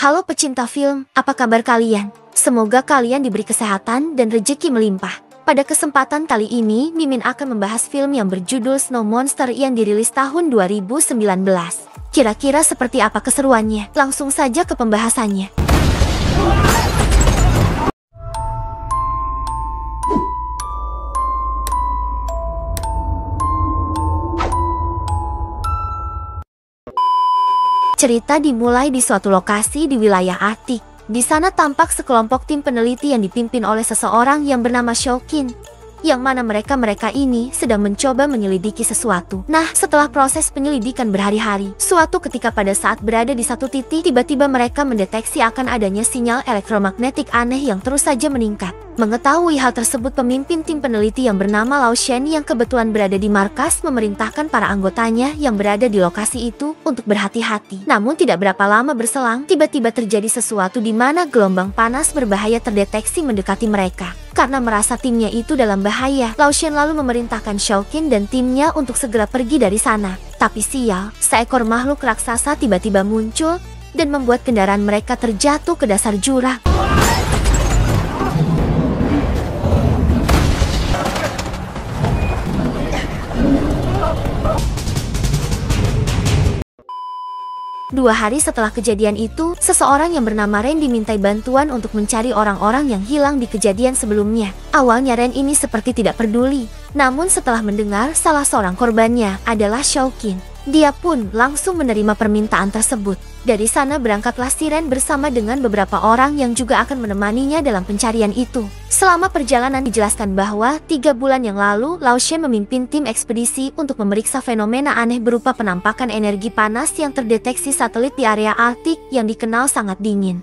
Halo pecinta film, apa kabar kalian? Semoga kalian diberi kesehatan dan rezeki melimpah. Pada kesempatan kali ini, Mimin akan membahas film yang berjudul Snow Monster yang dirilis tahun 2019. Kira-kira seperti apa keseruannya? Langsung saja ke pembahasannya. Cerita dimulai di suatu lokasi di wilayah Arctic. Di sana tampak sekelompok tim peneliti yang dipimpin oleh seseorang yang bernama Shoukin, yang mana mereka ini sedang mencoba menyelidiki sesuatu. Nah, setelah proses penyelidikan berhari-hari, suatu ketika pada saat berada di satu titik, tiba-tiba mereka mendeteksi akan adanya sinyal elektromagnetik aneh yang terus saja meningkat. Mengetahui hal tersebut, pemimpin tim peneliti yang bernama Lao Shen yang kebetulan berada di markas memerintahkan para anggotanya yang berada di lokasi itu untuk berhati-hati. Namun tidak berapa lama berselang, tiba-tiba terjadi sesuatu di mana gelombang panas berbahaya terdeteksi mendekati mereka. Karena merasa timnya itu dalam bahaya, Lao Shen lalu memerintahkan Shoukin dan timnya untuk segera pergi dari sana. Tapi sial, seekor makhluk raksasa tiba-tiba muncul dan membuat kendaraan mereka terjatuh ke dasar jurang. Dua hari setelah kejadian itu, seseorang yang bernama Ren dimintai bantuan untuk mencari orang-orang yang hilang di kejadian sebelumnya. Awalnya Ren ini seperti tidak peduli, namun setelah mendengar salah seorang korbannya adalah Shoukin, dia pun langsung menerima permintaan tersebut. Dari sana berangkatlah si Ren bersama dengan beberapa orang yang juga akan menemaninya dalam pencarian itu. Selama perjalanan dijelaskan bahwa 3 bulan yang lalu Lao Shen memimpin tim ekspedisi untuk memeriksa fenomena aneh berupa penampakan energi panas yang terdeteksi satelit di area Arktik yang dikenal sangat dingin.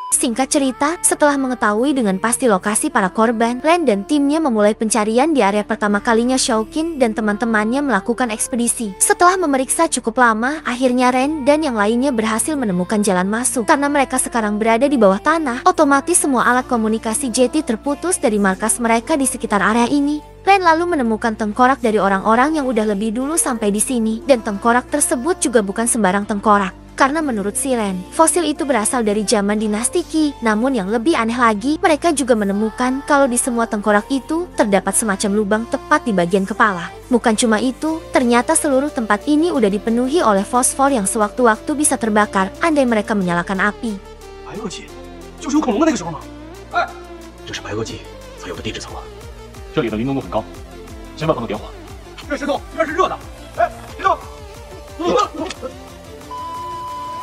Singkat cerita, setelah mengetahui dengan pasti lokasi para korban, Ren dan timnya memulai pencarian di area pertama kalinya Shoukin dan teman-temannya melakukan ekspedisi. Setelah memeriksa cukup lama, akhirnya Ren dan yang lainnya berhasil menemukan jalan masuk. Karena mereka sekarang berada di bawah tanah, otomatis semua alat komunikasi JT terputus dari markas mereka di sekitar area ini. Ren lalu menemukan tengkorak dari orang-orang yang udah lebih dulu sampai di sini, dan tengkorak tersebut juga bukan sembarang tengkorak. Karena menurut si Ren, fosil itu berasal dari zaman dinasti Qi. Namun yang lebih aneh lagi, mereka juga menemukan kalau di semua tengkorak itu terdapat semacam lubang tepat di bagian kepala. Bukan cuma itu, ternyata seluruh tempat ini udah dipenuhi oleh fosfor yang sewaktu-waktu bisa terbakar andai mereka menyalakan api.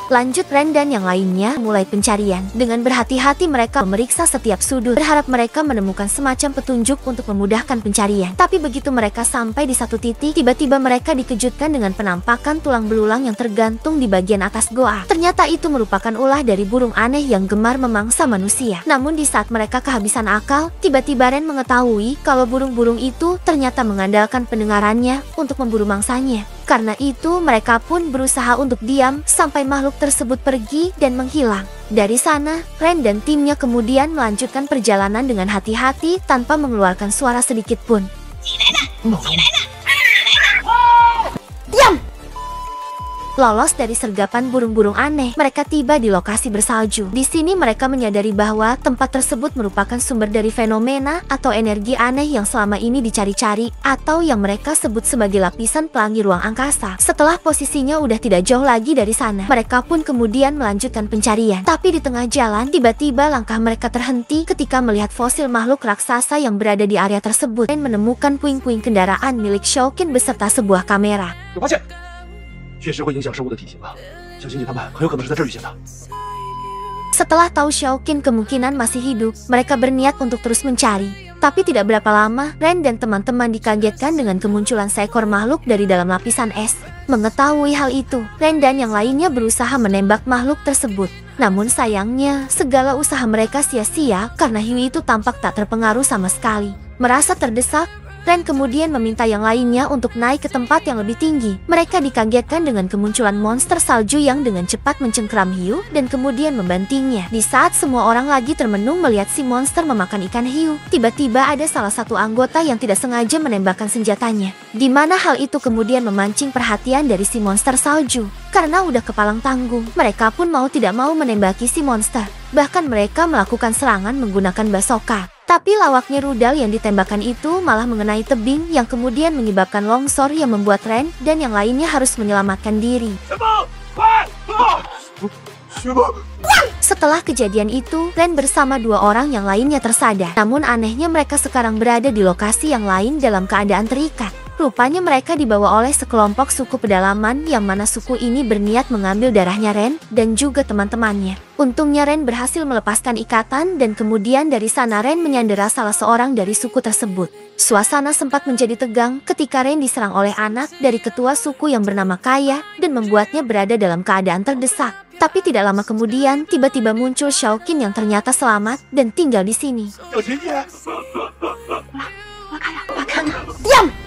Lanjut, Ren dan yang lainnya mulai pencarian. Dengan berhati-hati mereka memeriksa setiap sudut, berharap mereka menemukan semacam petunjuk untuk memudahkan pencarian. Tapi begitu mereka sampai di satu titik, tiba-tiba mereka dikejutkan dengan penampakan tulang belulang yang tergantung di bagian atas goa. Ternyata itu merupakan ulah dari burung aneh yang gemar memangsa manusia. Namun di saat mereka kehabisan akal, tiba-tiba Ren mengetahui kalau burung-burung itu ternyata mengandalkan pendengarannya untuk memburu mangsanya. Karena itu, mereka pun berusaha untuk diam sampai makhluk tersebut pergi dan menghilang. Dari sana, Ren dan timnya kemudian melanjutkan perjalanan dengan hati-hati tanpa mengeluarkan suara sedikit pun. Diam! Lolos dari sergapan burung-burung aneh, mereka tiba di lokasi bersalju. Di sini mereka menyadari bahwa tempat tersebut merupakan sumber dari fenomena atau energi aneh yang selama ini dicari-cari, atau yang mereka sebut sebagai lapisan pelangi ruang angkasa. Setelah posisinya udah tidak jauh lagi dari sana, mereka pun kemudian melanjutkan pencarian. Tapi di tengah jalan, tiba-tiba langkah mereka terhenti ketika melihat fosil makhluk raksasa yang berada di area tersebut dan menemukan puing-puing kendaraan milik Shoukin beserta sebuah kamera. Setelah tahu Shoukin kemungkinan masih hidup, mereka berniat untuk terus mencari. Tapi tidak berapa lama, Ren dan teman-teman dikagetkan dengan kemunculan seekor makhluk dari dalam lapisan es. Mengetahui hal itu, Ren dan yang lainnya berusaha menembak makhluk tersebut. Namun sayangnya, segala usaha mereka sia-sia karena hiu itu tampak tak terpengaruh sama sekali. Merasa terdesak, Ren kemudian meminta yang lainnya untuk naik ke tempat yang lebih tinggi. Mereka dikagetkan dengan kemunculan monster salju yang dengan cepat mencengkeram hiu dan kemudian membantingnya. Di saat semua orang lagi termenung melihat si monster memakan ikan hiu, tiba-tiba ada salah satu anggota yang tidak sengaja menembakkan senjatanya. Di mana hal itu kemudian memancing perhatian dari si monster salju. Karena udah kepalang tanggung, mereka pun mau tidak mau menembaki si monster. Bahkan mereka melakukan serangan menggunakan basoka. Tapi lawaknya rudal yang ditembakkan itu malah mengenai tebing yang kemudian menyebabkan longsor yang membuat Ren dan yang lainnya harus menyelamatkan diri. Setelah kejadian itu, Ren bersama dua orang yang lainnya tersadar. Namun anehnya mereka sekarang berada di lokasi yang lain dalam keadaan terikat. Rupanya mereka dibawa oleh sekelompok suku pedalaman yang mana suku ini berniat mengambil darahnya Ren dan juga teman-temannya. Untungnya Ren berhasil melepaskan ikatan dan kemudian dari sana Ren menyandera salah seorang dari suku tersebut. Suasana sempat menjadi tegang ketika Ren diserang oleh anak dari ketua suku yang bernama Kaya dan membuatnya berada dalam keadaan terdesak. Tapi tidak lama kemudian tiba-tiba muncul Xiaoqin yang ternyata selamat dan tinggal di sini. Diam!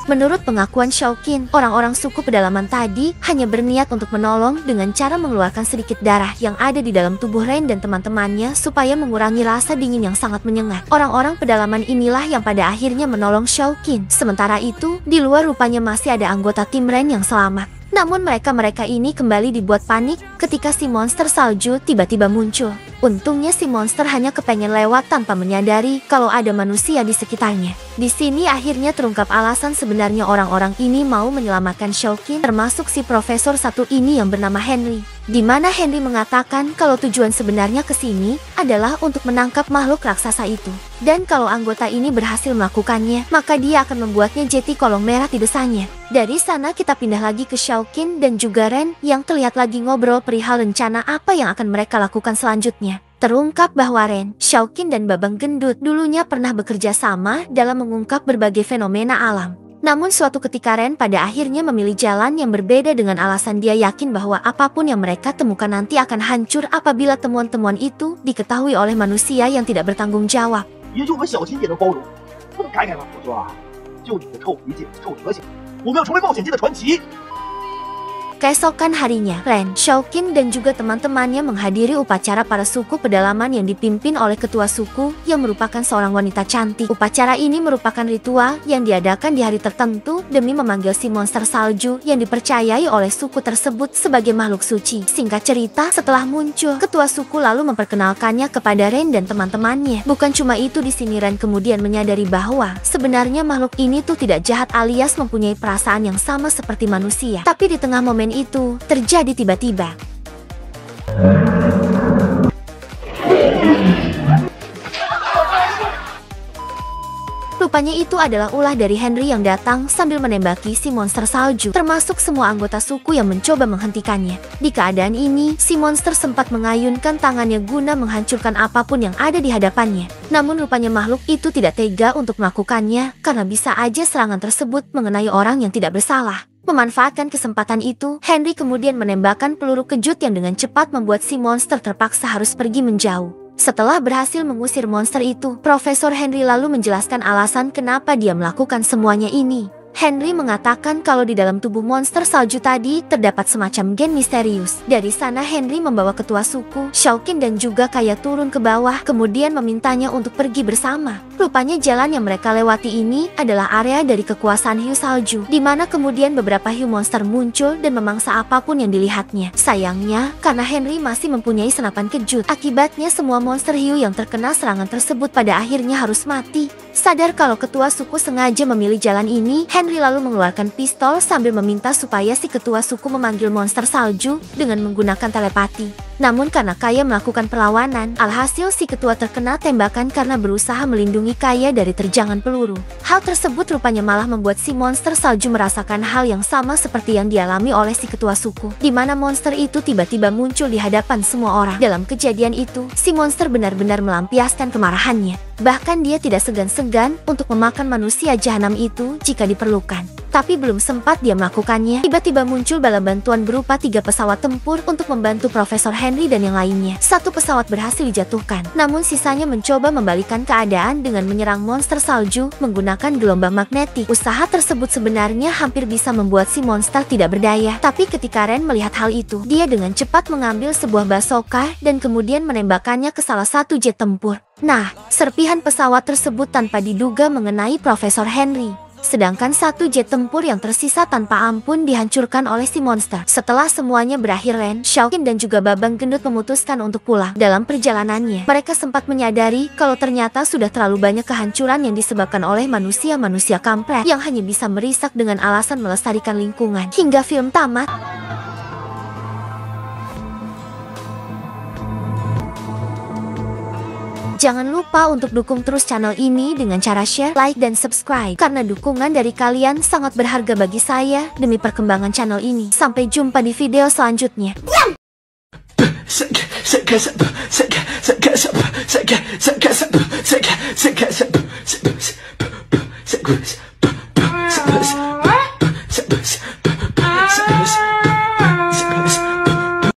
Menurut pengakuan Xiaoqin, orang-orang suku pedalaman tadi hanya berniat untuk menolong dengan cara mengeluarkan sedikit darah yang ada di dalam tubuh Ren dan teman-temannya supaya mengurangi rasa dingin yang sangat menyengat. Orang-orang pedalaman inilah yang pada akhirnya menolong Xiaoqin. Sementara itu, di luar rupanya masih ada anggota tim Ren yang selamat. Namun mereka ini kembali dibuat panik ketika si monster salju tiba-tiba muncul. Untungnya si monster hanya kepengen lewat tanpa menyadari kalau ada manusia di sekitarnya. Di sini akhirnya terungkap alasan sebenarnya orang-orang ini mau menyelamatkan Xiaoqin, termasuk si profesor satu ini yang bernama Henry. Di mana Henry mengatakan kalau tujuan sebenarnya ke sini adalah untuk menangkap makhluk raksasa itu. Dan kalau anggota ini berhasil melakukannya, maka dia akan membuatnya jeti kolong merah di desanya. Dari sana kita pindah lagi ke Xiaoqin dan juga Ren yang terlihat lagi ngobrol perihal rencana apa yang akan mereka lakukan selanjutnya. Terungkap bahwa Ren, Xiaoqin dan Babang Gendut dulunya pernah bekerja sama dalam mengungkap berbagai fenomena alam. Namun suatu ketika Ren pada akhirnya memilih jalan yang berbeda dengan alasan dia yakin bahwa apapun yang mereka temukan nanti akan hancur apabila temuan-temuan itu diketahui oleh manusia yang tidak bertanggung jawab. Keesokan harinya, Ren, Xiaoqin dan juga teman-temannya menghadiri upacara para suku pedalaman yang dipimpin oleh ketua suku yang merupakan seorang wanita cantik. Upacara ini merupakan ritual yang diadakan di hari tertentu demi memanggil si monster salju yang dipercayai oleh suku tersebut sebagai makhluk suci. Singkat cerita, setelah muncul, ketua suku lalu memperkenalkannya kepada Ren dan teman-temannya. Bukan cuma itu, di sini Ren kemudian menyadari bahwa sebenarnya makhluk ini tuh tidak jahat alias mempunyai perasaan yang sama seperti manusia. Tapi di tengah momen itu terjadi tiba-tiba. Rupanya itu adalah ulah dari Henry yang datang sambil menembaki si monster salju, termasuk semua anggota suku yang mencoba menghentikannya. Di keadaan ini, si monster sempat mengayunkan tangannya guna menghancurkan apapun yang ada di hadapannya. Namun rupanya makhluk itu tidak tega untuk melakukannya karena bisa aja serangan tersebut mengenai orang yang tidak bersalah. Memanfaatkan kesempatan itu, Henry kemudian menembakkan peluru kejut yang dengan cepat membuat si monster terpaksa harus pergi menjauh. Setelah berhasil mengusir monster itu, Profesor Henry lalu menjelaskan alasan kenapa dia melakukan semuanya ini. Henry mengatakan kalau di dalam tubuh monster salju tadi terdapat semacam gen misterius. Dari sana Henry membawa ketua suku, Xiaoqin dan juga Kaya turun ke bawah, kemudian memintanya untuk pergi bersama. Rupanya jalan yang mereka lewati ini adalah area dari kekuasaan hiu salju, di mana kemudian beberapa hiu monster muncul dan memangsa apapun yang dilihatnya. Sayangnya, karena Henry masih mempunyai senapan kejut, akibatnya semua monster hiu yang terkena serangan tersebut pada akhirnya harus mati. Sadar kalau ketua suku sengaja memilih jalan ini, Henry lalu mengeluarkan pistol sambil meminta supaya si ketua suku memanggil monster salju dengan menggunakan telepati. Namun karena Kaya melakukan perlawanan, alhasil si ketua terkena tembakan karena berusaha melindungi Kaya dari terjangan peluru. Hal tersebut rupanya malah membuat si monster salju merasakan hal yang sama seperti yang dialami oleh si ketua suku, di mana monster itu tiba-tiba muncul di hadapan semua orang. Dalam kejadian itu, si monster benar-benar melampiaskan kemarahannya. Bahkan dia tidak segan-segan untuk memakan manusia jahanam itu jika diperlukan. Tapi belum sempat dia melakukannya, tiba-tiba muncul bala bantuan berupa 3 pesawat tempur untuk membantu Profesor Henry dan yang lainnya. 1 pesawat berhasil dijatuhkan, namun sisanya mencoba membalikan keadaan dengan menyerang monster salju menggunakan gelombang magnetik. Usaha tersebut sebenarnya hampir bisa membuat si monster tidak berdaya, tapi ketika Ren melihat hal itu, dia dengan cepat mengambil sebuah bazooka dan kemudian menembakkannya ke salah satu jet tempur. Nah, serpihan pesawat tersebut tanpa diduga mengenai Profesor Henry. Sedangkan 1 jet tempur yang tersisa tanpa ampun dihancurkan oleh si monster. Setelah semuanya berakhir, Ren, Xiaoqin dan juga Babang Gendut memutuskan untuk pulang. Dalam perjalanannya, mereka sempat menyadari kalau ternyata sudah terlalu banyak kehancuran yang disebabkan oleh manusia-manusia kampret yang hanya bisa merisak dengan alasan melestarikan lingkungan. Hingga film tamat. Jangan lupa untuk dukung terus channel ini dengan cara share, like, dan subscribe. Karena dukungan dari kalian sangat berharga bagi saya demi perkembangan channel ini. Sampai jumpa di video selanjutnya.